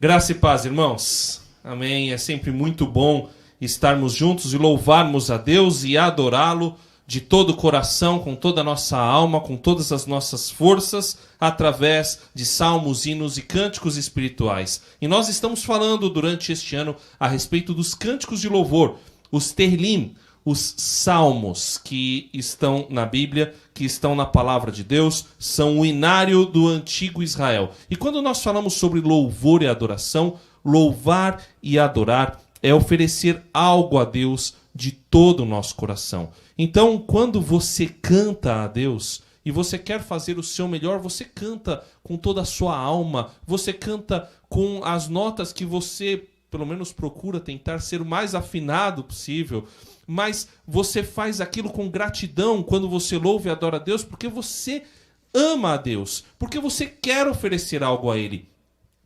Graça e paz, irmãos. Amém. É sempre muito bom estarmos juntos e louvarmos a Deus e adorá-lo de todo o coração, com toda a nossa alma, com todas as nossas forças, através de salmos, hinos e cânticos espirituais. E nós estamos falando durante este ano a respeito dos cânticos de louvor, os Tehillim, os salmos que estão na Bíblia, que estão na palavra de Deus, são o inário do antigo Israel. E quando nós falamos sobre louvor e adoração, louvar e adorar é oferecer algo a Deus de todo o nosso coração. Então, quando você canta a Deus e você quer fazer o seu melhor, você canta com toda a sua alma, você canta com as notas que você, pelo menos, procura tentar ser o mais afinado possível, mas você faz aquilo com gratidão quando você louva e adora a Deus, porque você ama a Deus, porque você quer oferecer algo a Ele,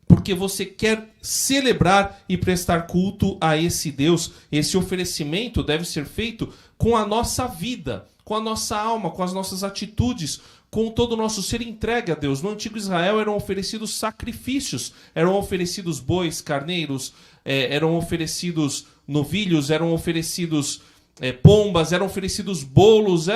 porque você quer celebrar e prestar culto a esse Deus. Esse oferecimento deve ser feito com a nossa vida, com a nossa alma, com as nossas atitudes, com todo o nosso ser entregue a Deus. No antigo Israel eram oferecidos sacrifícios, eram oferecidos bois, carneiros, eram oferecidos novilhos, eram oferecidos pombas, eram oferecidos bolos,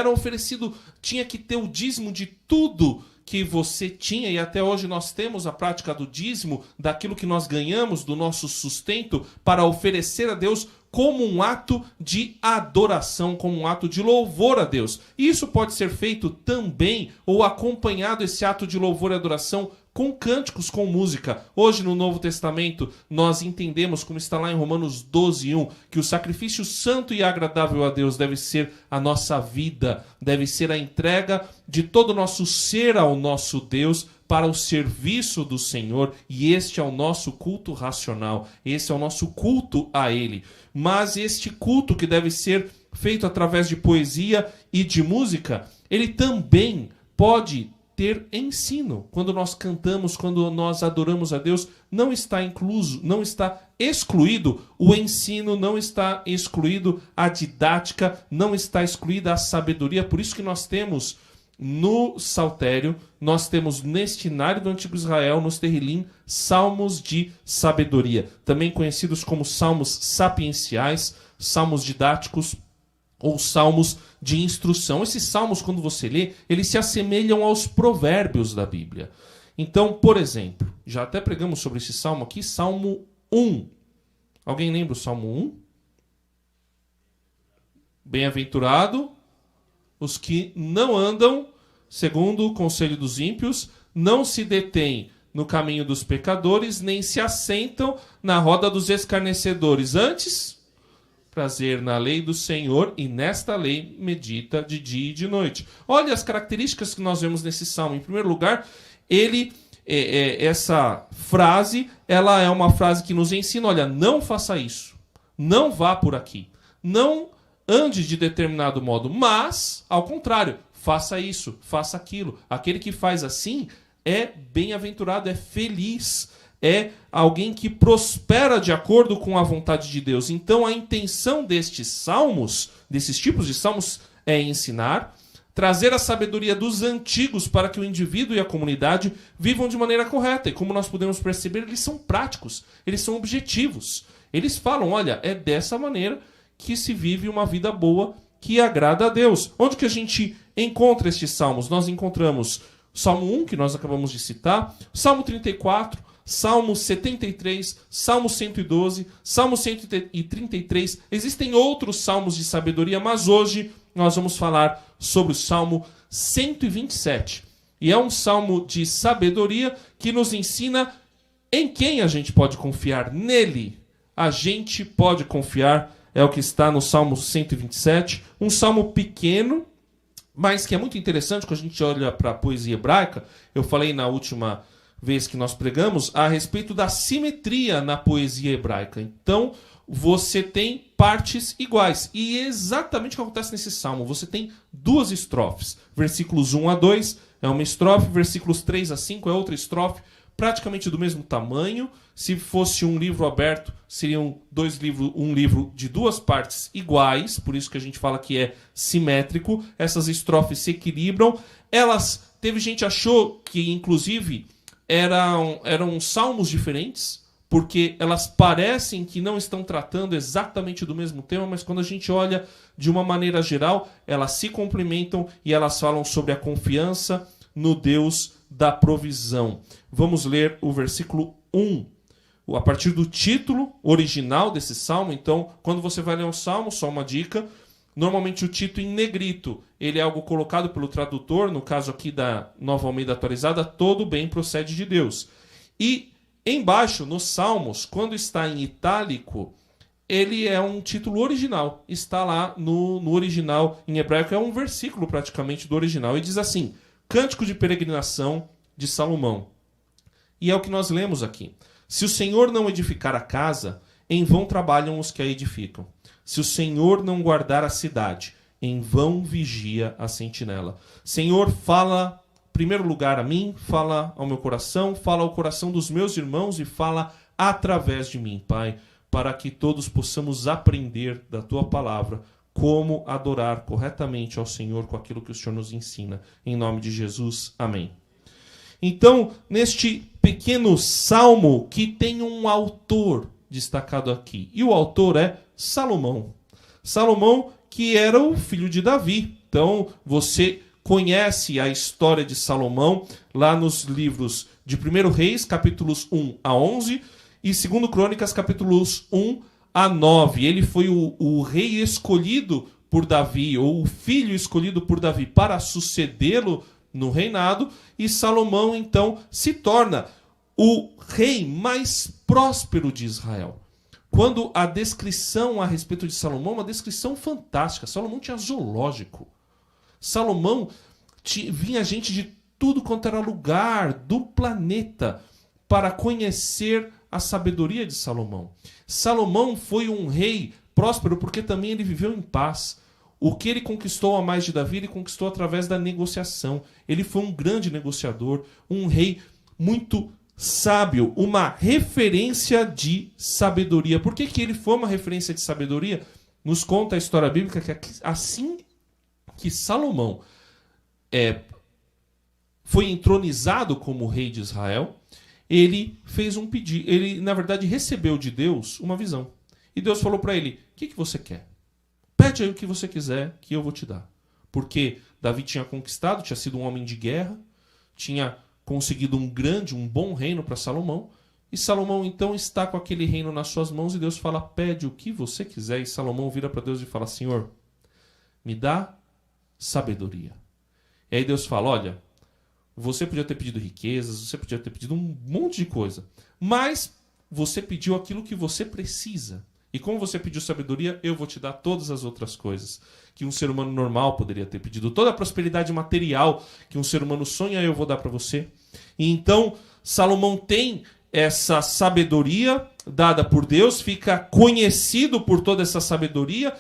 tinha que ter o dízimo de tudo que você tinha, e até hoje nós temos a prática do dízimo, daquilo que nós ganhamos, do nosso sustento, para oferecer a Deus como um ato de adoração, como um ato de louvor a Deus. E isso pode ser feito também, ou acompanhado esse ato de louvor e adoração, com cânticos, com música. Hoje no Novo Testamento nós entendemos, como está lá em Romanos 12:1, que o sacrifício santo e agradável a Deus deve ser a nossa vida, deve ser a entrega de todo o nosso ser ao nosso Deus para o serviço do Senhor, e este é o nosso culto racional, esse é o nosso culto a Ele. Mas este culto que deve ser feito através de poesia e de música, ele também pode ter ensino. Quando nós cantamos, quando nós adoramos a Deus, não está incluso, não está excluído o ensino, não está excluído a didática, não está excluída a sabedoria. Por isso que nós temos no Saltério, nós temos neste inário do antigo Israel, nos Tehillim, salmos de sabedoria, também conhecidos como salmos sapienciais, salmos didáticos, ou salmos de instrução. Esses salmos, quando você lê, eles se assemelham aos provérbios da Bíblia. Então, por exemplo, já até pregamos sobre esse salmo aqui, Salmo 1. Alguém lembra o Salmo 1? Bem-aventurado os que não andam segundo o conselho dos ímpios, não se detêm no caminho dos pecadores, nem se assentam na roda dos escarnecedores. Antes, prazer na lei do Senhor, e nesta lei medita de dia e de noite. Olha as características que nós vemos nesse salmo. Em primeiro lugar, essa frase, ela é uma frase que nos ensina, olha, não faça isso, não vá por aqui, não ande de determinado modo, mas, ao contrário, faça isso, faça aquilo. Aquele que faz assim é bem-aventurado, é feliz, é alguém que prospera de acordo com a vontade de Deus. Então a intenção destes salmos, desses tipos de salmos, é ensinar, trazer a sabedoria dos antigos para que o indivíduo e a comunidade vivam de maneira correta. E como nós podemos perceber, eles são práticos, eles são objetivos. Eles falam, olha, é dessa maneira que se vive uma vida boa que agrada a Deus. Onde que a gente encontra estes salmos? Nós encontramos Salmo 1, que nós acabamos de citar, Salmo 34, Salmo 73, Salmo 112, Salmo 133. Existem outros salmos de sabedoria, mas hoje nós vamos falar sobre o Salmo 127. E é um salmo de sabedoria que nos ensina em quem a gente pode confiar. Nele a gente pode confiar. É o que está no Salmo 127. Um salmo pequeno, mas que é muito interessante quando a gente olha para a poesia hebraica. Eu falei na última vez que nós pregamos a respeito da simetria na poesia hebraica. Então, você tem partes iguais. E é exatamente o que acontece nesse salmo. Você tem duas estrofes. Versículos 1 a 2 é uma estrofe, versículos 3 a 5 é outra estrofe, praticamente do mesmo tamanho. Se fosse um livro aberto, seriam um livro de duas partes iguais, por isso que a gente fala que é simétrico. Essas estrofes se equilibram. Teve gente que achou que, inclusive, eram salmos diferentes, porque elas parecem que não estão tratando exatamente do mesmo tema, mas quando a gente olha de uma maneira geral, elas se complementam e elas falam sobre a confiança no Deus da provisão. Vamos ler o versículo 1, a partir do título original desse salmo. Então, quando você vai ler um salmo, só uma dica, normalmente o título em negrito, ele é algo colocado pelo tradutor, no caso aqui da Nova Almeida Atualizada, todo bem procede de Deus. E embaixo, nos salmos, quando está em itálico, ele é um título original. Está lá no original em hebraico, é um versículo praticamente do original. E diz assim: Cântico de peregrinação de Salomão. E é o que nós lemos aqui. Se o Senhor não edificar a casa, em vão trabalham os que a edificam. Se o Senhor não guardar a cidade, em vão vigia a sentinela. Senhor, fala em primeiro lugar a mim, fala ao meu coração, fala ao coração dos meus irmãos e fala através de mim, Pai, para que todos possamos aprender da Tua palavra como adorar corretamente ao Senhor com aquilo que o Senhor nos ensina. Em nome de Jesus, amém. Então, neste pequeno salmo que tem um autor destacado aqui, e o autor é Salomão. Salomão, que era o filho de Davi. Então, você conhece a história de Salomão lá nos livros de 1 Reis, capítulos 1 a 11, e 2 Crônicas, capítulos 1 a 9. Ele foi o rei escolhido por Davi, ou o filho escolhido por Davi para sucedê-lo no reinado, e Salomão, então, se torna o rei mais próspero de Israel. Quando a descrição a respeito de Salomão é uma descrição fantástica. Salomão tinha zoológico. Salomão vinha gente de tudo quanto era lugar do planeta para conhecer a sabedoria de Salomão. Salomão foi um rei próspero porque também ele viveu em paz. O que ele conquistou a mais de Davi, ele conquistou através da negociação. Ele foi um grande negociador, um rei muito sábio, uma referência de sabedoria. Por que ele foi uma referência de sabedoria? Nos conta a história bíblica que assim que Salomão foi entronizado como rei de Israel, ele fez um pedido. Ele, na verdade, recebeu de Deus uma visão. E Deus falou para ele: o que você quer? Pede aí o que você quiser que eu vou te dar. Porque Davi tinha conquistado, tinha sido um homem de guerra, tinha conseguido um bom reino para Salomão, e Salomão então está com aquele reino nas suas mãos, e Deus fala: pede o que você quiser. E Salomão vira para Deus e fala: Senhor, me dá sabedoria. E aí Deus fala: olha, você podia ter pedido riquezas, você podia ter pedido um monte de coisa, mas você pediu aquilo que você precisa. E como você pediu sabedoria, eu vou te dar todas as outras coisas que um ser humano normal poderia ter pedido. Toda a prosperidade material que um ser humano sonha, eu vou dar para você. E então, Salomão tem essa sabedoria dada por Deus, fica conhecido por toda essa sabedoria.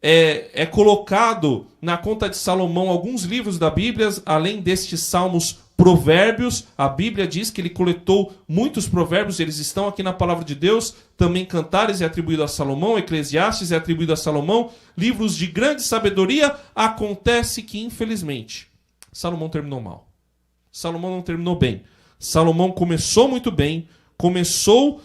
É colocado na conta de Salomão alguns livros da Bíblia, além destes salmos, provérbios. A Bíblia diz que ele coletou muitos provérbios, eles estão aqui na palavra de Deus. Também Cantares é atribuído a Salomão, Eclesiastes é atribuído a Salomão, livros de grande sabedoria. Acontece que, infelizmente, Salomão terminou mal. Salomão não terminou bem. Salomão começou muito bem, começou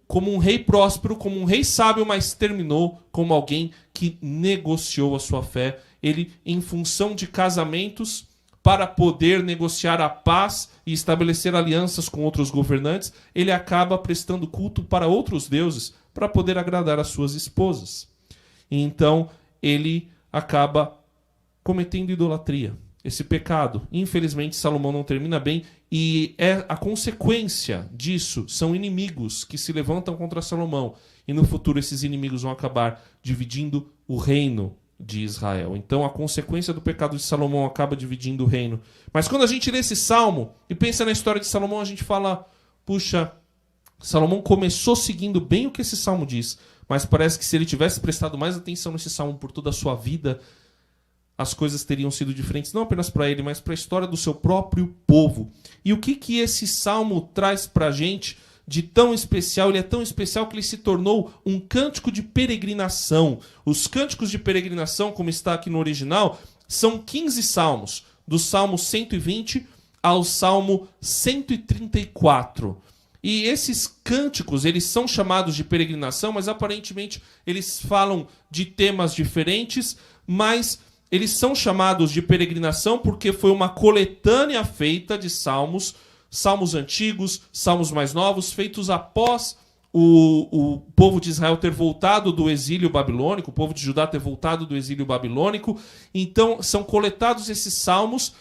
como um rei próspero, como um rei sábio, mas terminou como alguém que negociou a sua fé. Ele, em função de casamentos, para poder negociar a paz e estabelecer alianças com outros governantes, ele acaba prestando culto para outros deuses para poder agradar as suas esposas. E então ele acaba cometendo idolatria. Esse pecado, infelizmente, Salomão não termina bem, e a consequência disso são inimigos que se levantam contra Salomão, e no futuro esses inimigos vão acabar dividindo o reino de Israel. Então a consequência do pecado de Salomão acaba dividindo o reino. Mas quando a gente lê esse salmo e pensa na história de Salomão, a gente fala: puxa, Salomão começou seguindo bem o que esse salmo diz, mas parece que se ele tivesse prestado mais atenção nesse salmo por toda a sua vida, as coisas teriam sido diferentes, não apenas para ele, mas para a história do seu próprio povo. E o que esse salmo traz para a gente de tão especial? Ele é tão especial que ele se tornou um cântico de peregrinação. Os cânticos de peregrinação, como está aqui no original, são 15 salmos, do Salmo 120 ao Salmo 134. E esses cânticos, eles são chamados de peregrinação, mas aparentemente eles falam de temas diferentes, mas eles são chamados de peregrinação porque foi uma coletânea feita de salmos, salmos antigos, salmos mais novos, feitos após o povo de Israel ter voltado do exílio babilônico, o povo de Judá ter voltado do exílio babilônico. Então, são coletados esses salmos.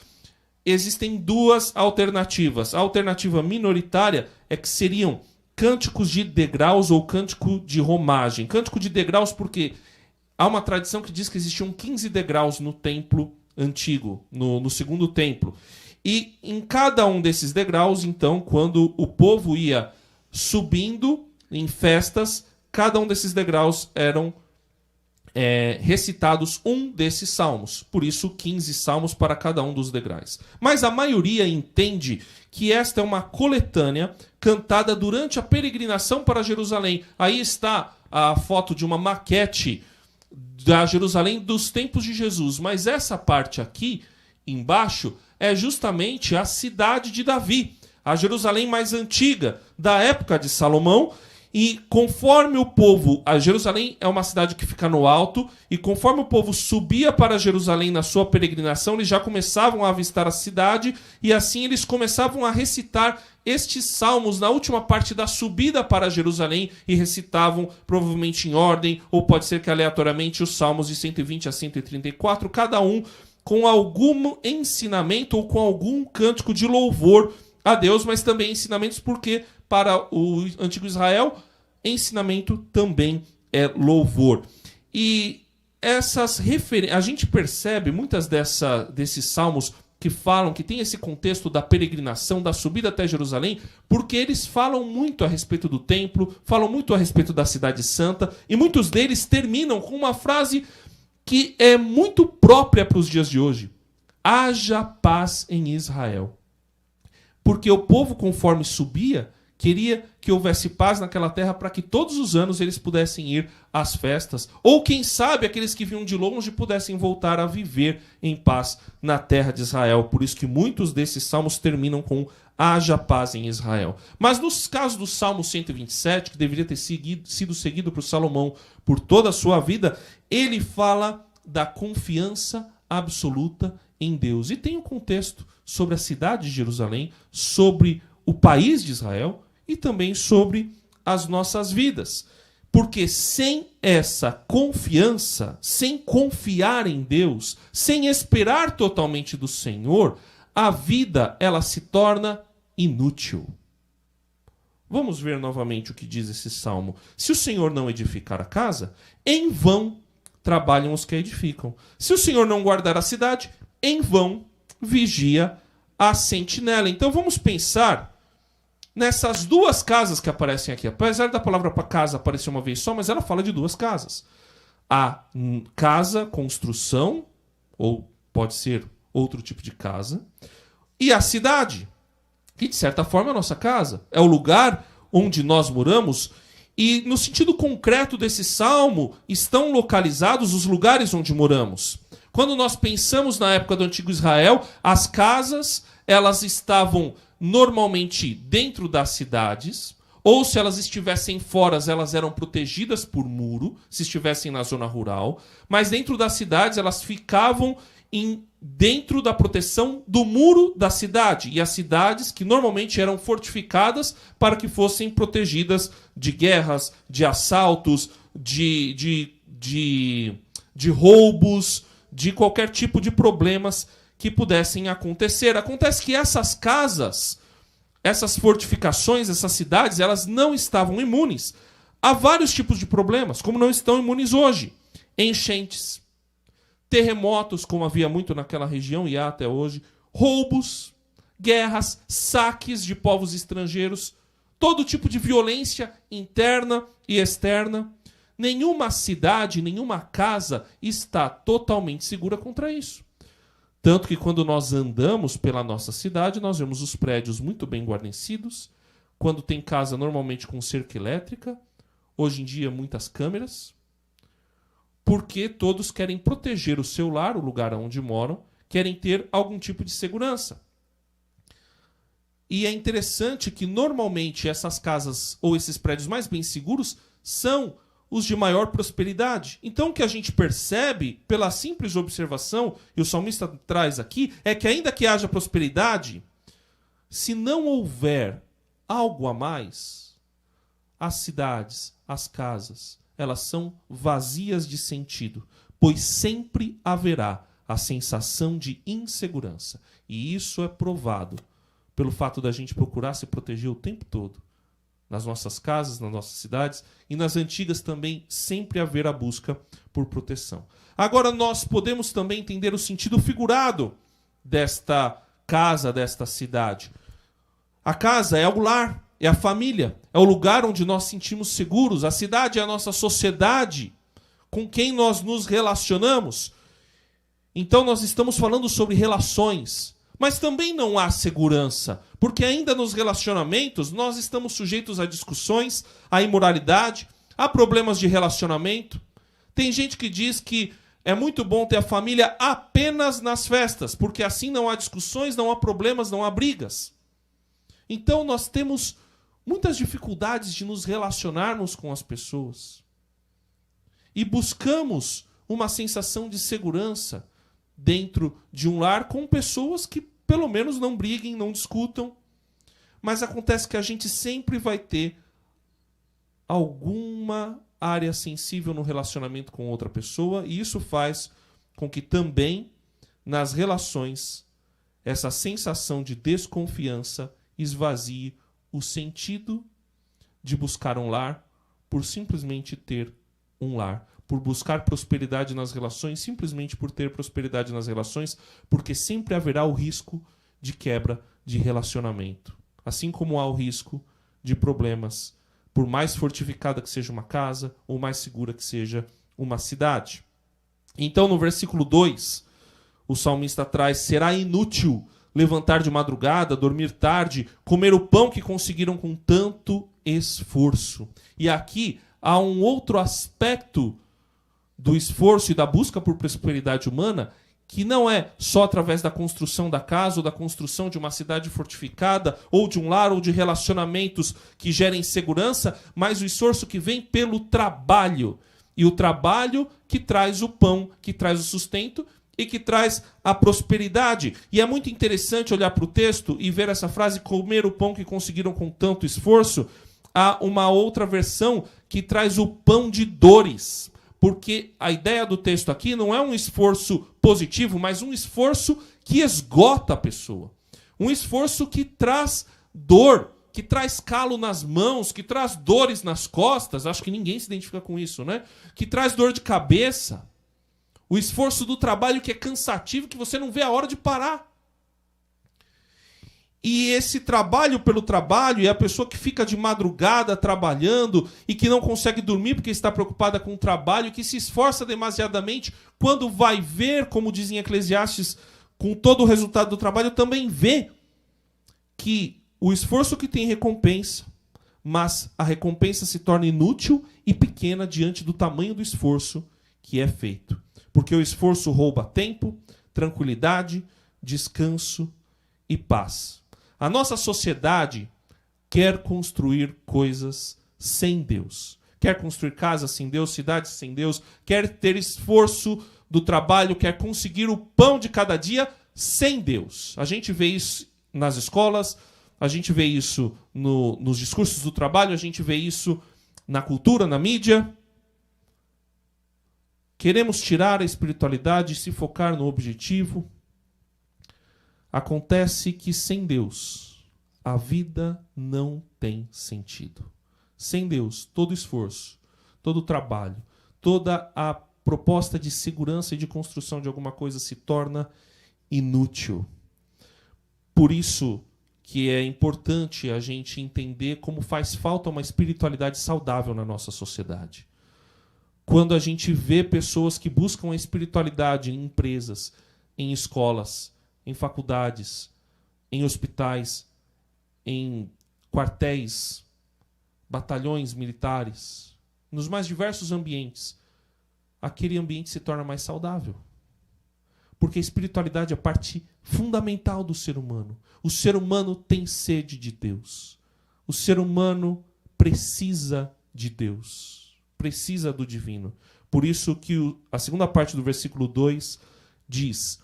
Existem duas alternativas. A alternativa minoritária é que seriam cânticos de degraus ou cântico de romagem. Cântico de degraus porque há uma tradição que diz que existiam 15 degraus no templo antigo, no segundo templo. E em cada um desses degraus, então, quando o povo ia subindo em festas, cada um desses degraus eram recitados um desses salmos. Por isso, 15 salmos para cada um dos degraus. Mas a maioria entende que esta é uma coletânea cantada durante a peregrinação para Jerusalém. Aí está a foto de uma maquete da Jerusalém dos tempos de Jesus. Mas essa parte aqui, embaixo, é justamente a cidade de Davi, a Jerusalém mais antiga, da época de Salomão. E conforme o povo... A Jerusalém é uma cidade que fica no alto, e conforme o povo subia para Jerusalém na sua peregrinação, eles já começavam a avistar a cidade, e assim eles começavam a recitar estes salmos na última parte da subida para Jerusalém, e recitavam provavelmente em ordem, ou pode ser que aleatoriamente, os salmos de 120 a 134, cada um com algum ensinamento ou com algum cântico de louvor a Deus, mas também ensinamentos porque para o antigo Israel, ensinamento também é louvor. E essas a gente percebe muitas desses salmos que falam, que tem esse contexto da peregrinação, da subida até Jerusalém, porque eles falam muito a respeito do templo, falam muito a respeito da cidade santa, e muitos deles terminam com uma frase que é muito própria para os dias de hoje. Haja paz em Israel. Porque o povo, conforme subia, queria que houvesse paz naquela terra para que todos os anos eles pudessem ir às festas. Ou, quem sabe, aqueles que vinham de longe pudessem voltar a viver em paz na terra de Israel. Por isso que muitos desses salmos terminam com haja paz em Israel. Mas nos casos do Salmo 127, que deveria ter sido seguido por Salomão por toda a sua vida, ele fala da confiança absoluta em Deus. E tem um contexto sobre a cidade de Jerusalém, sobre o país de Israel e também sobre as nossas vidas. Porque sem essa confiança, sem confiar em Deus, sem esperar totalmente do Senhor, a vida ela se torna inútil. Vamos ver novamente o que diz esse salmo. Se o Senhor não edificar a casa, em vão trabalham os que a edificam. Se o Senhor não guardar a cidade, em vão vigia a sentinela. Então vamos pensar nessas duas casas que aparecem aqui. Apesar da palavra para casa aparecer uma vez só, mas ela fala de duas casas. A casa, construção, ou pode ser outro tipo de casa, e a cidade, que de certa forma é a nossa casa. É o lugar onde nós moramos. E no sentido concreto desse salmo, estão localizados os lugares onde moramos. Quando nós pensamos na época do Antigo Israel, as casas elas estavam normalmente dentro das cidades, ou se elas estivessem fora, elas eram protegidas por muro, se estivessem na zona rural, mas dentro das cidades elas ficavam dentro da proteção do muro da cidade, e as cidades que normalmente eram fortificadas para que fossem protegidas de guerras, de assaltos, de roubos, de qualquer tipo de problemas que pudessem acontecer. Acontece que essas casas, essas fortificações, essas cidades, elas não estavam imunes a vários tipos de problemas, como não estão imunes hoje. Enchentes, terremotos, como havia muito naquela região e há até hoje, roubos, guerras, saques de povos estrangeiros, todo tipo de violência interna e externa. Nenhuma cidade, nenhuma casa está totalmente segura contra isso. Tanto que quando nós andamos pela nossa cidade, nós vemos os prédios muito bem guarnecidos. Quando tem casa, normalmente com cerca elétrica. Hoje em dia, muitas câmeras. Porque todos querem proteger o seu lar, o lugar onde moram, querem ter algum tipo de segurança. E é interessante que normalmente essas casas ou esses prédios mais bem seguros são os de maior prosperidade. Então o que a gente percebe pela simples observação, e o salmista traz aqui, é que ainda que haja prosperidade, se não houver algo a mais, as cidades, as casas, elas são vazias de sentido, pois sempre haverá a sensação de insegurança. E isso é provado pelo fato da gente procurar se proteger o tempo todo. Nas nossas casas, nas nossas cidades e nas antigas também sempre haver a busca por proteção. Agora nós podemos também entender o sentido figurado desta casa, desta cidade. A casa é o lar, é a família, é o lugar onde nós sentimos seguros. A cidade é a nossa sociedade, com quem nós nos relacionamos. Então nós estamos falando sobre relações. Mas também não há segurança, porque ainda nos relacionamentos nós estamos sujeitos a discussões, a imoralidade, a problemas de relacionamento. Tem gente que diz que é muito bom ter a família apenas nas festas, porque assim não há discussões, não há problemas, não há brigas. Então nós temos muitas dificuldades de nos relacionarmos com as pessoas. E buscamos uma sensação de segurança dentro de um lar com pessoas que pelo menos não briguem, não discutam. Mas acontece que a gente sempre vai ter alguma área sensível no relacionamento com outra pessoa, e isso faz com que também nas relações essa sensação de desconfiança esvazie o sentido de buscar um lar por simplesmente ter um lar. Por buscar prosperidade nas relações, simplesmente por ter prosperidade nas relações, porque sempre haverá o risco de quebra de relacionamento. Assim como há o risco de problemas, por mais fortificada que seja uma casa, ou mais segura que seja uma cidade. Então, no versículo 2, o salmista traz: será inútil levantar de madrugada, dormir tarde, comer o pão que conseguiram com tanto esforço. E aqui há um outro aspecto do esforço e da busca por prosperidade humana, que não é só através da construção da casa ou da construção de uma cidade fortificada ou de um lar ou de relacionamentos que gerem segurança, mas o esforço que vem pelo trabalho. E o trabalho que traz o pão, que traz o sustento e que traz a prosperidade. E é muito interessante olhar para o texto e ver essa frase, comer o pão que conseguiram com tanto esforço. Há uma outra versão que traz o pão de dores. Porque a ideia do texto aqui não é um esforço positivo, mas um esforço que esgota a pessoa. Um esforço que traz dor, que traz calo nas mãos, que traz dores nas costas. Acho que ninguém se identifica com isso, né? Que traz dor de cabeça. O esforço do trabalho que é cansativo, que você não vê a hora de parar. E esse trabalho pelo trabalho, e a pessoa que fica de madrugada trabalhando e que não consegue dormir porque está preocupada com o trabalho, que se esforça demasiadamente, quando vai ver, como dizem Eclesiastes, com todo o resultado do trabalho, também vê que o esforço que tem recompensa, mas a recompensa se torna inútil e pequena diante do tamanho do esforço que é feito. Porque o esforço rouba tempo, tranquilidade, descanso e paz. A nossa sociedade quer construir coisas sem Deus. Quer construir casas sem Deus, cidades sem Deus, quer ter esforço do trabalho, quer conseguir o pão de cada dia sem Deus. A gente vê isso nas escolas, a gente vê isso nos discursos do trabalho, a gente vê isso na cultura, na mídia. Queremos tirar a espiritualidade e se focar no objetivo. Acontece que sem Deus, a vida não tem sentido. Sem Deus, todo esforço, todo trabalho, toda a proposta de segurança e de construção de alguma coisa se torna inútil. Por isso que é importante a gente entender como faz falta uma espiritualidade saudável na nossa sociedade. Quando a gente vê pessoas que buscam a espiritualidade em empresas, em escolas, em faculdades, em hospitais, em quartéis, batalhões militares, nos mais diversos ambientes, aquele ambiente se torna mais saudável. Porque a espiritualidade é parte fundamental do ser humano. O ser humano tem sede de Deus. O ser humano precisa de Deus. Precisa do divino. Por isso que a segunda parte do versículo 2 diz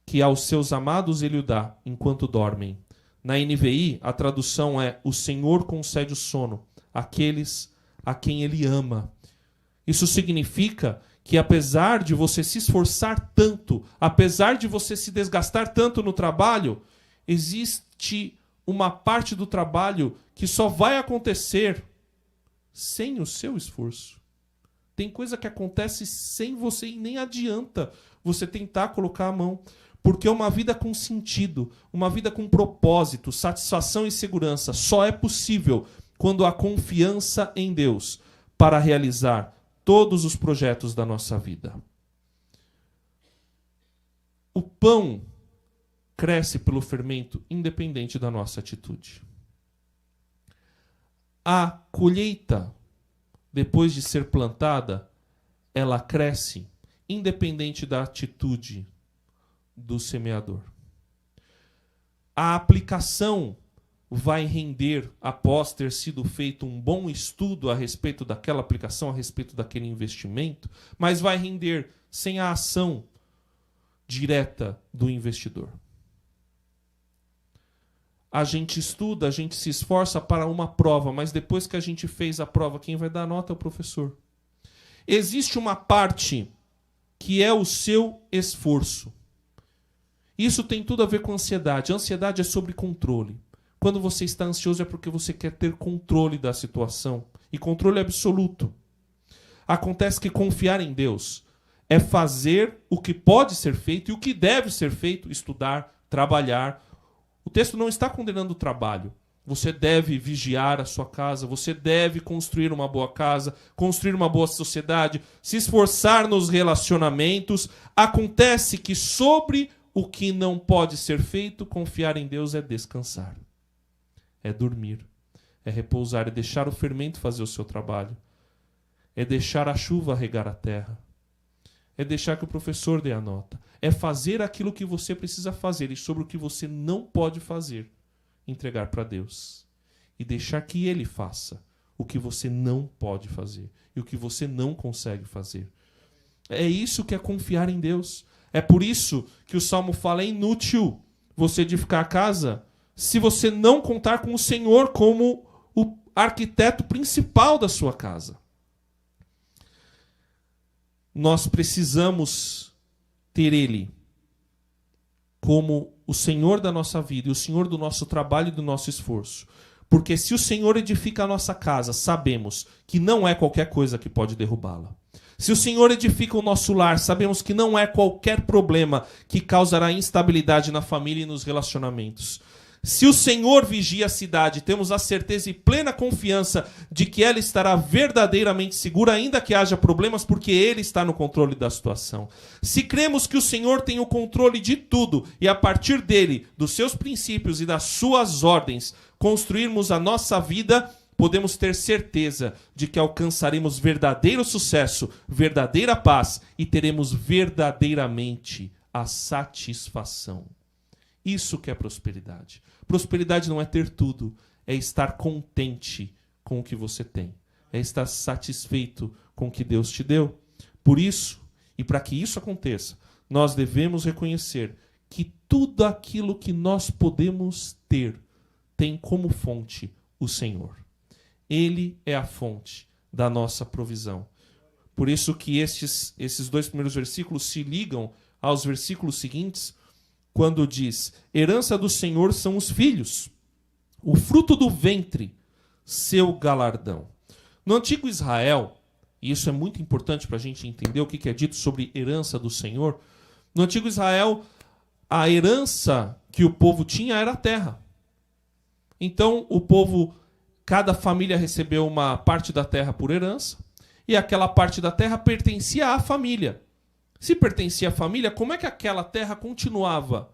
que aos seus amados ele o dá enquanto dormem. Na NVI, a tradução é: o Senhor concede o sono àqueles a quem ele ama. Isso significa que apesar de você se esforçar tanto, apesar de você se desgastar tanto no trabalho, existe uma parte do trabalho que só vai acontecer sem o seu esforço. Tem coisa que acontece sem você e nem adianta você tentar colocar a mão. Porque uma vida com sentido, uma vida com propósito, satisfação e segurança só é possível quando há confiança em Deus para realizar todos os projetos da nossa vida. O pão cresce pelo fermento independente da nossa atitude. A colheita, depois de ser plantada, ela cresce independente da atitude do semeador. A aplicação vai render, após ter sido feito um bom estudo a respeito daquela aplicação, a respeito daquele investimento, mas vai render sem a ação direta do investidor. A gente estuda, a gente se esforça para uma prova, mas depois que a gente fez a prova, quem vai dar nota é o professor. Existe uma parte que é o seu esforço. Isso tem tudo a ver com ansiedade. A ansiedade é sobre controle. Quando você está ansioso é porque você quer ter controle da situação. E controle absoluto. Acontece que confiar em Deus é fazer o que pode ser feito e o que deve ser feito. Estudar, trabalhar. O texto não está condenando o trabalho. Você deve vigiar a sua casa. Você deve construir uma boa casa. Construir uma boa sociedade. Se esforçar nos relacionamentos. Acontece que sobre o que não pode ser feito, confiar em Deus é descansar. É dormir, é repousar, é deixar o fermento fazer o seu trabalho. É deixar a chuva regar a terra. É deixar que o professor dê a nota. É fazer aquilo que você precisa fazer e sobre o que você não pode fazer, entregar para Deus. E deixar que Ele faça o que você não pode fazer e o que você não consegue fazer. É isso que é confiar em Deus. É por isso que o Salmo fala: é inútil você edificar a casa se você não contar com o Senhor como o arquiteto principal da sua casa. Nós precisamos ter Ele como o Senhor da nossa vida e o Senhor do nosso trabalho e do nosso esforço. Porque se o Senhor edifica a nossa casa, sabemos que não é qualquer coisa que pode derrubá-la. Se o Senhor edifica o nosso lar, sabemos que não é qualquer problema que causará instabilidade na família e nos relacionamentos. Se o Senhor vigia a cidade, temos a certeza e plena confiança de que ela estará verdadeiramente segura, ainda que haja problemas, porque Ele está no controle da situação. Se cremos que o Senhor tem o controle de tudo e a partir dele, dos seus princípios e das suas ordens, construirmos a nossa vida, podemos ter certeza de que alcançaremos verdadeiro sucesso, verdadeira paz e teremos verdadeiramente a satisfação. Isso que é prosperidade. Prosperidade não é ter tudo, é estar contente com o que você tem. É estar satisfeito com o que Deus te deu. Por isso, e para que isso aconteça, nós devemos reconhecer que tudo aquilo que nós podemos ter tem como fonte o Senhor. Ele é a fonte da nossa provisão. Por isso que esses dois primeiros versículos se ligam aos versículos seguintes, quando diz: herança do Senhor são os filhos, o fruto do ventre, seu galardão. No antigo Israel, e isso é muito importante para a gente entender o que é dito sobre herança do Senhor, no antigo Israel, a herança que o povo tinha era a terra. Então, o povo, cada família recebeu uma parte da terra por herança, e aquela parte da terra pertencia à família. Se pertencia à família, como é que aquela terra continuava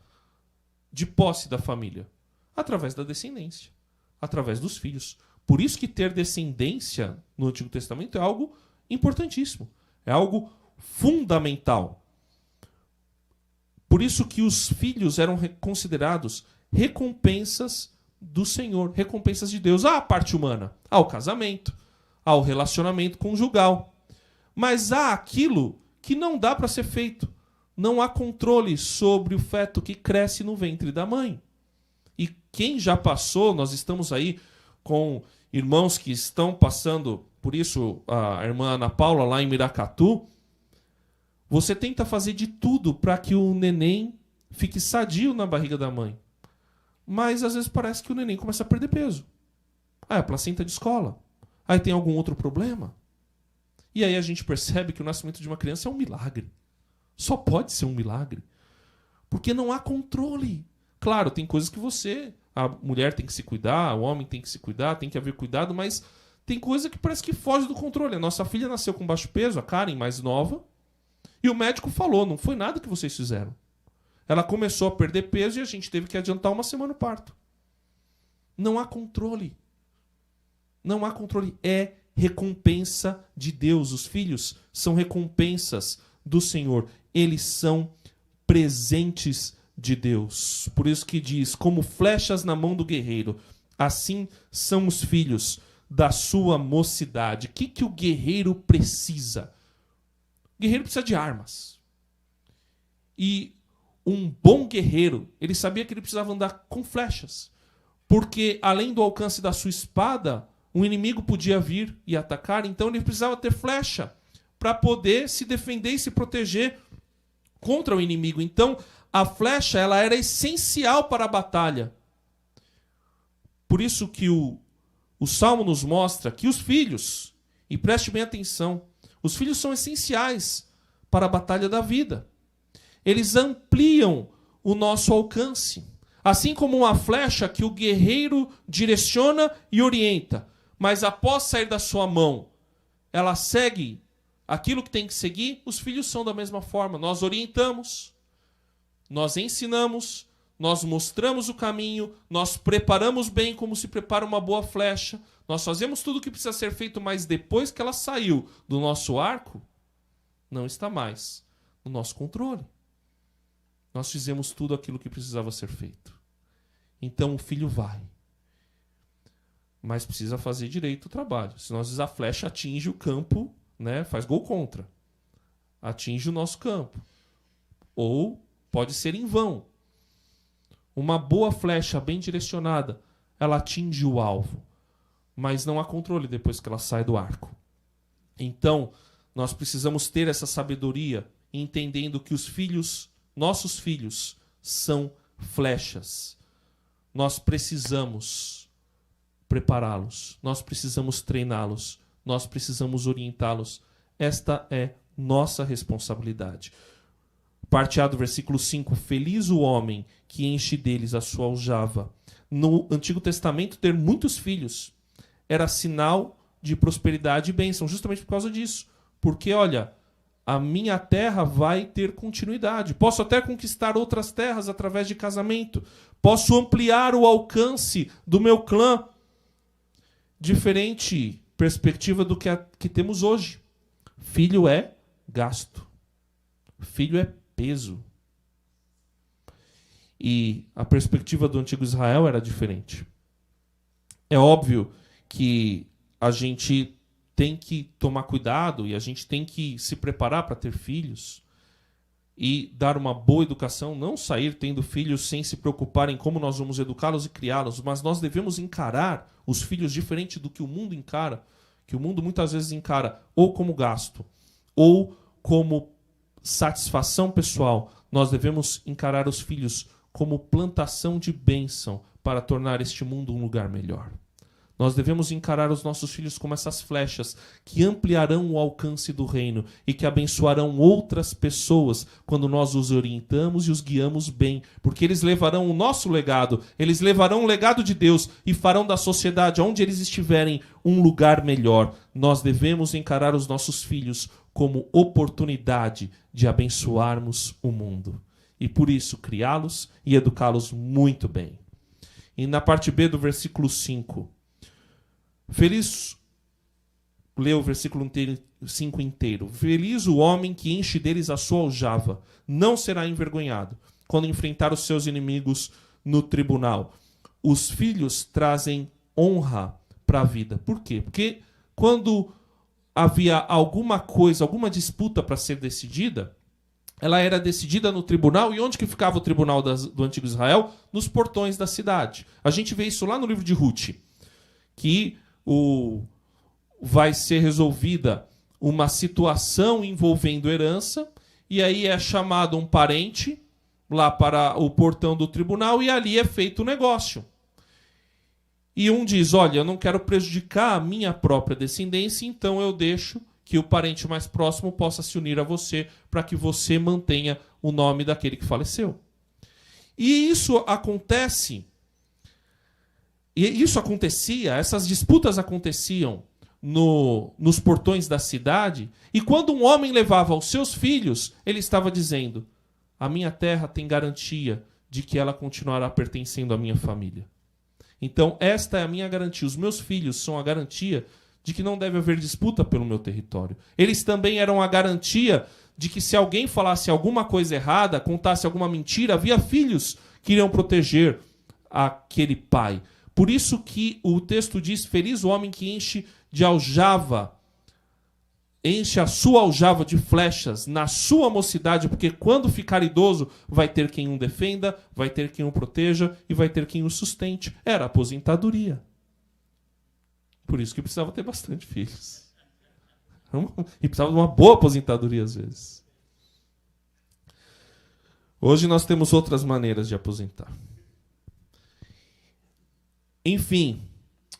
de posse da família? Através da descendência, através dos filhos. Por isso que ter descendência no Antigo Testamento é algo importantíssimo, é algo fundamental. Por isso que os filhos eram considerados recompensas do Senhor, recompensas de Deus. Há a parte humana, há o casamento, há o relacionamento conjugal. Mas há aquilo que não dá para ser feito. Não há controle sobre o feto que cresce no ventre da mãe. E quem já passou, nós estamos aí com irmãos que estão passando, por isso a irmã Ana Paula lá em Miracatu, você tenta fazer de tudo para que o neném fique sadio na barriga da mãe. Mas às vezes parece que o neném começa a perder peso. Ah, é a placenta de escola. Aí tem algum outro problema. E aí a gente percebe que o nascimento de uma criança é um milagre. Só pode ser um milagre. Porque não há controle. Claro, tem coisas que a mulher tem que se cuidar, o homem tem que se cuidar, tem que haver cuidado, mas tem coisa que parece que foge do controle. A nossa filha nasceu com baixo peso, a Karen, mais nova, e o médico falou, não foi nada que vocês fizeram. Ela começou a perder peso e a gente teve que adiantar 1 semana o parto. Não há controle. Não há controle. É recompensa de Deus. Os filhos são recompensas do Senhor. Eles são presentes de Deus. Por isso que diz, como flechas na mão do guerreiro, assim são os filhos da sua mocidade. O que o guerreiro precisa? O guerreiro precisa de armas. E um bom guerreiro, ele sabia que ele precisava andar com flechas. Porque além do alcance da sua espada, um inimigo podia vir e atacar, então ele precisava ter flecha para poder se defender e se proteger contra o inimigo. Então, a flecha ela era essencial para a batalha. Por isso que o Salmo nos mostra que os filhos, e preste bem atenção, os filhos são essenciais para a batalha da vida. Eles ampliam o nosso alcance. Assim como uma flecha que o guerreiro direciona e orienta, mas após sair da sua mão, ela segue aquilo que tem que seguir, os filhos são da mesma forma. Nós orientamos, nós ensinamos, nós mostramos o caminho, nós preparamos bem como se prepara uma boa flecha, nós fazemos tudo o que precisa ser feito, mas depois que ela saiu do nosso arco, não está mais no nosso controle. Nós fizemos tudo aquilo que precisava ser feito. Então o filho vai. Mas precisa fazer direito o trabalho. Senão às vezes a flecha atinge o campo, né, faz gol contra. Atinge o nosso campo. Ou pode ser em vão. Uma boa flecha bem direcionada, ela atinge o alvo. Mas não há controle depois que ela sai do arco. Então, nós precisamos ter essa sabedoria, entendendo que os filhos, nossos filhos, são flechas. Nós precisamos prepará-los, nós precisamos treiná-los, nós precisamos orientá-los. Esta é nossa responsabilidade. Parte A do versículo 5. Feliz o homem que enche deles a sua aljava. No Antigo Testamento, ter muitos filhos era sinal de prosperidade e bênção, justamente por causa disso. Porque, olha, a minha terra vai ter continuidade. Posso até conquistar outras terras através de casamento. Posso ampliar o alcance do meu clã. Diferente perspectiva do que temos hoje. Filho é gasto. Filho é peso. E a perspectiva do antigo Israel era diferente. É óbvio que a gente tem que tomar cuidado e a gente tem que se preparar para ter filhos e dar uma boa educação, não sair tendo filhos sem se preocupar em como nós vamos educá-los e criá-los, mas nós devemos encarar os filhos diferente do que o mundo encara, que o mundo muitas vezes encara ou como gasto, ou como satisfação pessoal. Nós devemos encarar os filhos como plantação de bênção para tornar este mundo um lugar melhor. Nós devemos encarar os nossos filhos como essas flechas que ampliarão o alcance do reino e que abençoarão outras pessoas quando nós os orientamos e os guiamos bem, porque eles levarão o nosso legado, eles levarão o legado de Deus e farão da sociedade, onde eles estiverem, um lugar melhor. Nós devemos encarar os nossos filhos como oportunidade de abençoarmos o mundo. E por isso, criá-los e educá-los muito bem. E na parte B do versículo 5... Feliz ler o versículo 5 inteiro. Feliz o homem que enche deles a sua aljava, não será envergonhado quando enfrentar os seus inimigos no tribunal. Os filhos trazem honra para a vida. Por quê? Porque quando havia alguma coisa, alguma disputa para ser decidida, ela era decidida no tribunal. E onde que ficava o tribunal do antigo Israel? Nos portões da cidade. A gente vê isso lá no livro de Ruth, que vai ser resolvida uma situação envolvendo herança, e aí é chamado um parente lá para o portão do tribunal, e ali é feito o negócio. E um diz, olha, eu não quero prejudicar a minha própria descendência, então eu deixo que o parente mais próximo possa se unir a você para que você mantenha o nome daquele que faleceu. E isso acontece, essas disputas aconteciam nos portões da cidade, e quando um homem levava os seus filhos, ele estava dizendo, a minha terra tem garantia de que ela continuará pertencendo à minha família. Então, esta é a minha garantia. Os meus filhos são a garantia de que não deve haver disputa pelo meu território. Eles também eram a garantia de que se alguém falasse alguma coisa errada, contasse alguma mentira, havia filhos que iriam proteger aquele pai. Por isso que o texto diz, feliz o homem que enche a sua aljava de flechas na sua mocidade, porque quando ficar idoso vai ter quem o defenda, vai ter quem o proteja e vai ter quem o sustente. Era a aposentadoria. Por isso que precisava ter bastante filhos. E precisava de uma boa aposentadoria às vezes. Hoje nós temos outras maneiras de aposentar. Enfim,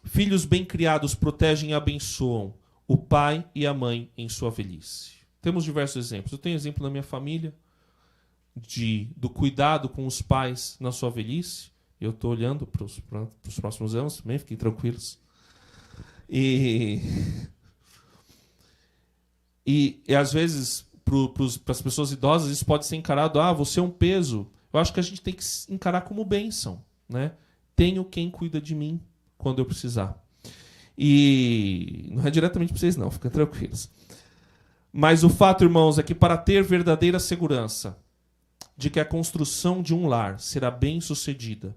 filhos bem criados protegem e abençoam o pai e a mãe em sua velhice. Temos diversos exemplos. Eu tenho exemplo na minha família do cuidado com os pais na sua velhice. Eu estou olhando para os próximos anos também, fiquem tranquilos. E às vezes, para as pessoas idosas, isso pode ser encarado, você é um peso. Eu acho que a gente tem que encarar como bênção, né? Tenho quem cuida de mim quando eu precisar. E não é diretamente para vocês não, fiquem tranquilos. Mas o fato, irmãos, é que para ter verdadeira segurança de que a construção de um lar será bem sucedida,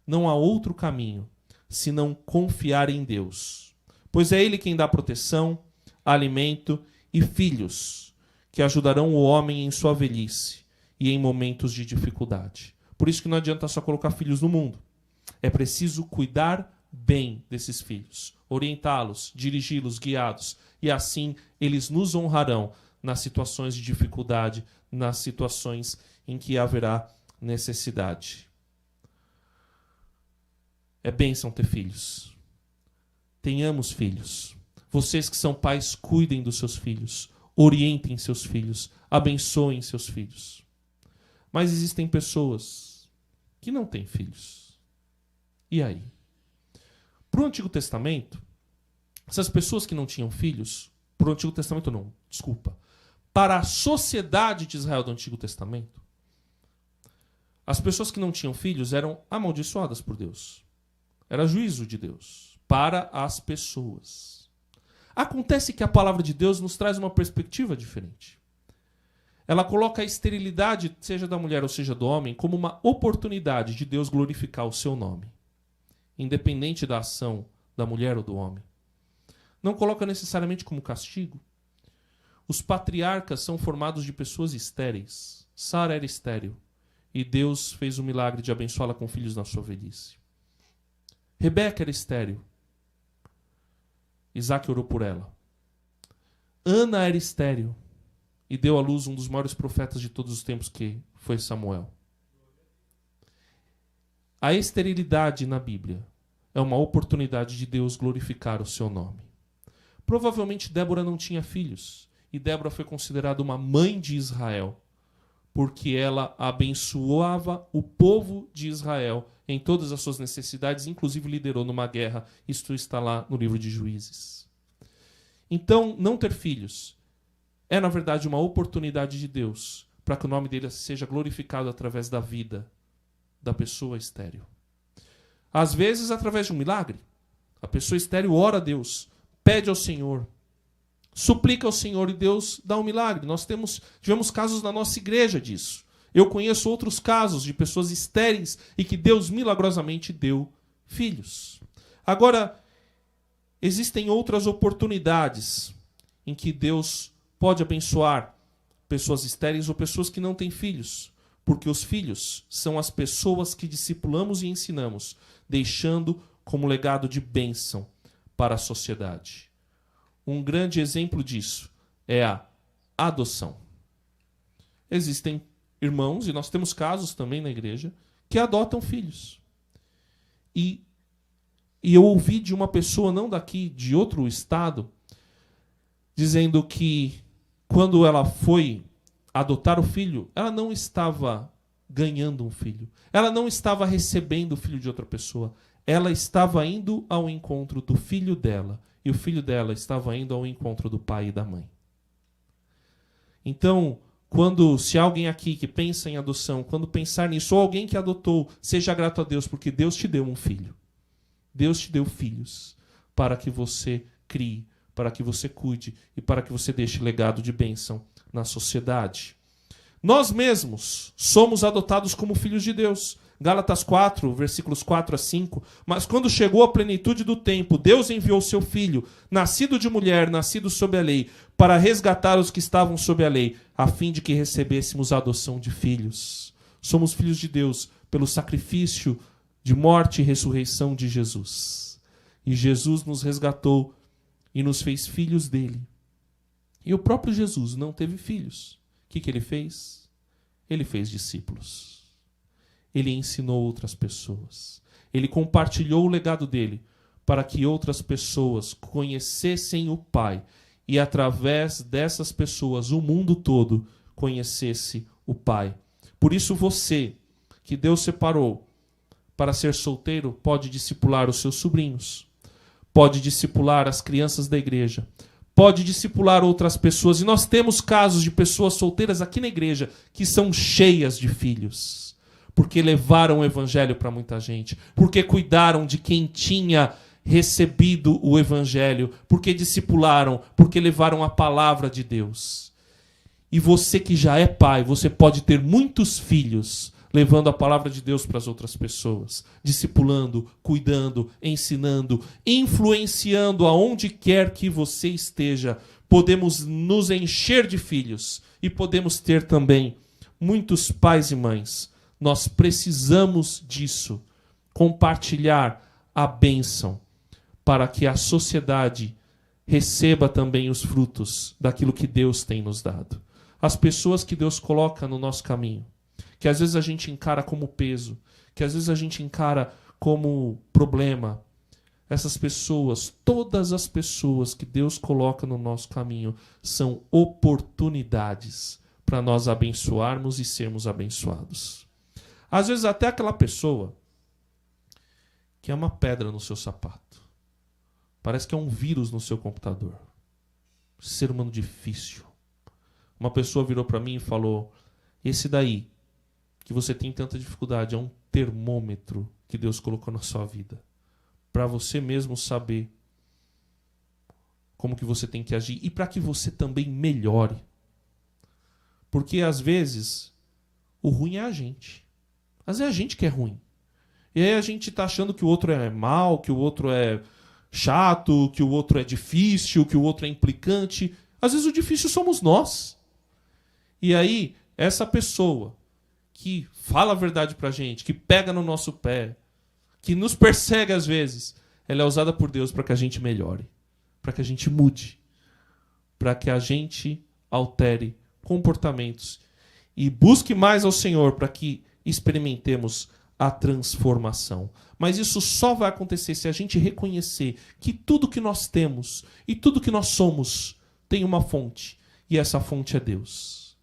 não há outro caminho senão confiar em Deus. Pois é Ele quem dá proteção, alimento e filhos que ajudarão o homem em sua velhice e em momentos de dificuldade. Por isso que não adianta só colocar filhos no mundo. É preciso cuidar bem desses filhos, orientá-los, dirigi-los, guiá-los, e assim eles nos honrarão nas situações de dificuldade, nas situações em que haverá necessidade. É bênção ter filhos. Tenhamos filhos. Vocês que são pais, cuidem dos seus filhos, orientem seus filhos, abençoem seus filhos. Mas existem pessoas que não têm filhos. E aí? Para o Antigo Testamento, essas pessoas que não tinham filhos, para o Antigo Testamento não, desculpa, para a sociedade de Israel do Antigo Testamento, as pessoas que não tinham filhos eram amaldiçoadas por Deus. Era juízo de Deus para as pessoas. Acontece que a palavra de Deus nos traz uma perspectiva diferente. Ela coloca a esterilidade, seja da mulher ou seja do homem, como uma oportunidade de Deus glorificar o seu nome, independente da ação da mulher ou do homem. Não coloca necessariamente como castigo. Os patriarcas são formados de pessoas estéreis. Sara era estéril e Deus fez o milagre de abençoá-la com filhos na sua velhice. Rebeca era estéril. Isaac orou por ela. Ana era estéril e deu à luz um dos maiores profetas de todos os tempos, que foi Samuel. A esterilidade na Bíblia é uma oportunidade de Deus glorificar o seu nome. Provavelmente Débora não tinha filhos, e Débora foi considerada uma mãe de Israel, porque ela abençoava o povo de Israel em todas as suas necessidades, inclusive liderou numa guerra. Isto está lá no livro de Juízes. Então, não ter filhos é, na verdade, uma oportunidade de Deus para que o nome dele seja glorificado através da vida da pessoa estéril. Às vezes, através de um milagre. A pessoa estéril ora a Deus, pede ao Senhor suplica ao Senhor e Deus dá um milagre. Nós tivemos casos na nossa igreja disso. Eu conheço outros casos de pessoas estéreis e que Deus milagrosamente deu filhos. Agora, existem outras oportunidades em que Deus pode abençoar pessoas estéreis ou pessoas que não têm filhos, porque os filhos são as pessoas que discipulamos e ensinamos, deixando como legado de bênção para a sociedade. Um grande exemplo disso é a adoção. Existem irmãos, e nós temos casos também na igreja, que adotam filhos. E eu ouvi de uma pessoa, não daqui, de outro estado, dizendo que quando ela foi adotar o filho, ela não estava ganhando um filho. Ela não estava recebendo o filho de outra pessoa. Ela estava indo ao encontro do filho dela. E o filho dela estava indo ao encontro do pai e da mãe. Então, se há alguém aqui que pensa em adoção, quando pensar nisso, ou alguém que adotou, seja grato a Deus, porque Deus te deu um filho. Deus te deu filhos para que você crie, para que você cuide e para que você deixe legado de bênção na sociedade. Nós mesmos somos adotados como filhos de Deus. Gálatas 4, versículos 4 a 5. Mas quando chegou a plenitude do tempo, Deus enviou seu Filho, nascido de mulher, nascido sob a lei, para resgatar os que estavam sob a lei, a fim de que recebêssemos a adoção de filhos. Somos filhos de Deus pelo sacrifício de morte e ressurreição de Jesus. E Jesus nos resgatou e nos fez filhos dele. E o próprio Jesus não teve filhos. O que ele fez? Ele fez discípulos. Ele ensinou outras pessoas. Ele compartilhou o legado dele para que outras pessoas conhecessem o Pai. E através dessas pessoas, o mundo todo conhecesse o Pai. Por isso você, que Deus separou para ser solteiro, pode discipular os seus sobrinhos. Pode discipular as crianças da igreja. Pode discipular outras pessoas. E nós temos casos de pessoas solteiras aqui na igreja que são cheias de filhos. Porque levaram o evangelho para muita gente. Porque cuidaram de quem tinha recebido o evangelho. Porque discipularam. Porque levaram a palavra de Deus. E você que já é pai, você pode ter muitos filhos levando a palavra de Deus para as outras pessoas, discipulando, cuidando, ensinando, influenciando aonde quer que você esteja. Podemos nos encher de filhos e podemos ter também muitos pais e mães. Nós precisamos disso, compartilhar a bênção para que a sociedade receba também os frutos daquilo que Deus tem nos dado. As pessoas que Deus coloca no nosso caminho, que às vezes a gente encara como peso, que às vezes a gente encara como problema. Essas pessoas, todas as pessoas que Deus coloca no nosso caminho, são oportunidades para nós abençoarmos e sermos abençoados. Às vezes até aquela pessoa que é uma pedra no seu sapato. Parece que é um vírus no seu computador. Ser humano difícil. Uma pessoa virou para mim e falou: esse daí, que você tem tanta dificuldade, é um termômetro que Deus colocou na sua vida. Para você mesmo saber como que você tem que agir e para que você também melhore. Porque às vezes o ruim é a gente. Às vezes é a gente que é ruim. E aí a gente está achando que o outro é mal, que o outro é chato, que o outro é difícil, que o outro é implicante. Às vezes o difícil somos nós. E aí essa pessoa que fala a verdade pra gente, que pega no nosso pé, que nos persegue às vezes, ela é usada por Deus para que a gente melhore, para que a gente mude, para que a gente altere comportamentos e busque mais ao Senhor para que experimentemos a transformação. Mas isso só vai acontecer se a gente reconhecer que tudo que nós temos e tudo que nós somos tem uma fonte, e essa fonte é Deus.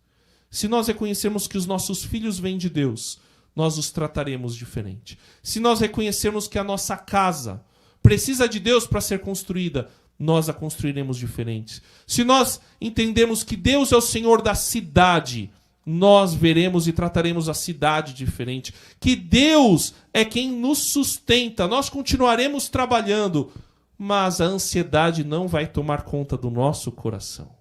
Se nós reconhecermos que os nossos filhos vêm de Deus, nós os trataremos diferente. Se nós reconhecermos que a nossa casa precisa de Deus para ser construída, nós a construiremos diferente. Se nós entendemos que Deus é o Senhor da cidade, nós veremos e trataremos a cidade diferente. Que Deus é quem nos sustenta, nós continuaremos trabalhando, mas a ansiedade não vai tomar conta do nosso coração.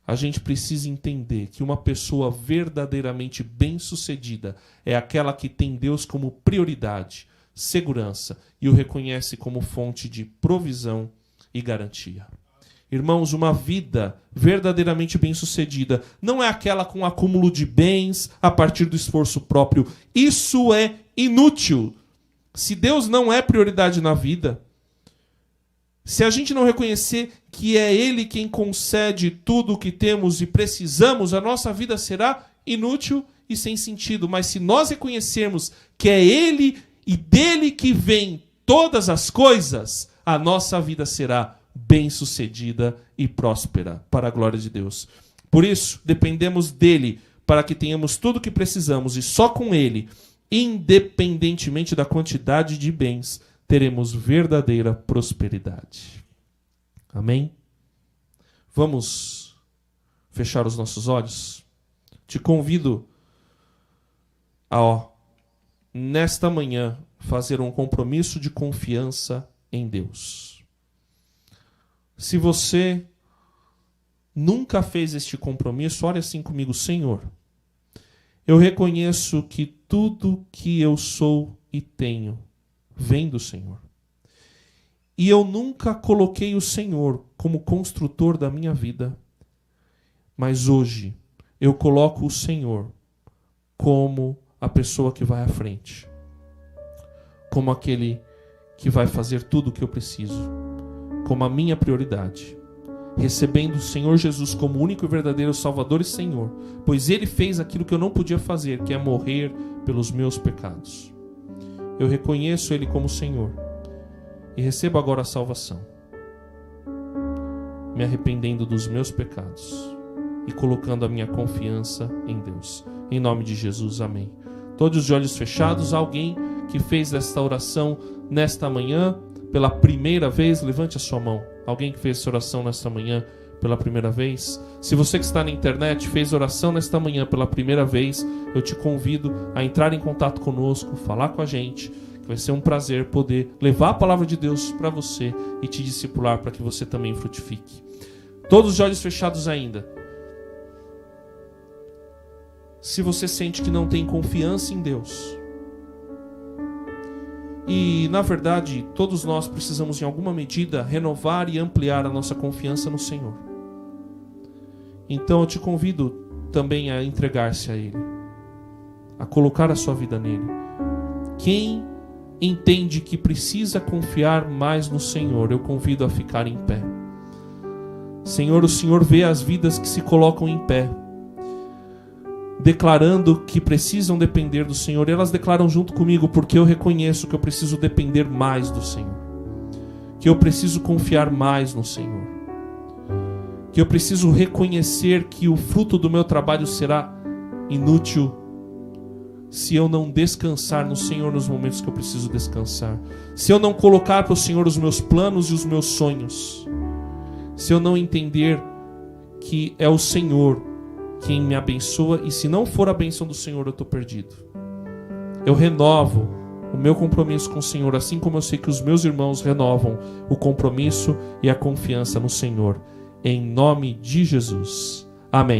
A gente precisa entender que uma pessoa verdadeiramente bem-sucedida é aquela que tem Deus como prioridade, segurança e o reconhece como fonte de provisão e garantia. Irmãos, uma vida verdadeiramente bem-sucedida não é aquela com acúmulo de bens a partir do esforço próprio. Isso é inútil. Se Deus não é prioridade na vida, se a gente não reconhecer que é Ele quem concede tudo o que temos e precisamos, a nossa vida será inútil e sem sentido. Mas se nós reconhecermos que é Ele e dele que vem todas as coisas, a nossa vida será bem-sucedida e próspera, para a glória de Deus. Por isso, dependemos dele para que tenhamos tudo o que precisamos e só com ele, independentemente da quantidade de bens, teremos verdadeira prosperidade. Amém? Vamos fechar os nossos olhos? Te convido a, nesta manhã, fazer um compromisso de confiança em Deus. Se você nunca fez este compromisso, ore assim comigo: Senhor, eu reconheço que tudo que eu sou e tenho vem do Senhor. E eu nunca coloquei o Senhor como construtor da minha vida. Mas hoje eu coloco o Senhor como a pessoa que vai à frente. Como aquele que vai fazer tudo o que eu preciso. Como a minha prioridade. Recebendo o Senhor Jesus como único e verdadeiro Salvador e Senhor. Pois Ele fez aquilo que eu não podia fazer, que é morrer pelos meus pecados. Eu reconheço Ele como Senhor e recebo agora a salvação, me arrependendo dos meus pecados e colocando a minha confiança em Deus. Em nome de Jesus, amém. Todos de olhos fechados, alguém que fez esta oração nesta manhã pela primeira vez, levante a sua mão. Alguém que fez essa oração nesta manhã pela primeira vez? Se você que está na internet fez oração nesta manhã pela primeira vez, eu te convido a entrar em contato conosco, falar com a gente, que vai ser um prazer poder levar a palavra de Deus para você e te discipular para que você também frutifique. Todos de olhos fechados ainda. Se você sente que não tem confiança em Deus, e na verdade todos nós precisamos em alguma medida renovar e ampliar a nossa confiança no Senhor, então eu te convido também a entregar-se a Ele, a colocar a sua vida nele. Quem entende que precisa confiar mais no Senhor, eu convido a ficar em pé. Senhor, o Senhor vê as vidas que se colocam em pé, declarando que precisam depender do Senhor. Elas declaram junto comigo, porque eu reconheço que eu preciso depender mais do Senhor, que eu preciso confiar mais no Senhor, que eu preciso reconhecer que o fruto do meu trabalho será inútil se eu não descansar no Senhor nos momentos que eu preciso descansar, se eu não colocar para o Senhor os meus planos e os meus sonhos, se eu não entender que é o Senhor quem me abençoa, e se não for a bênção do Senhor, eu estou perdido. Eu renovo o meu compromisso com o Senhor, assim como eu sei que os meus irmãos renovam o compromisso e a confiança no Senhor. Em nome de Jesus. Amém.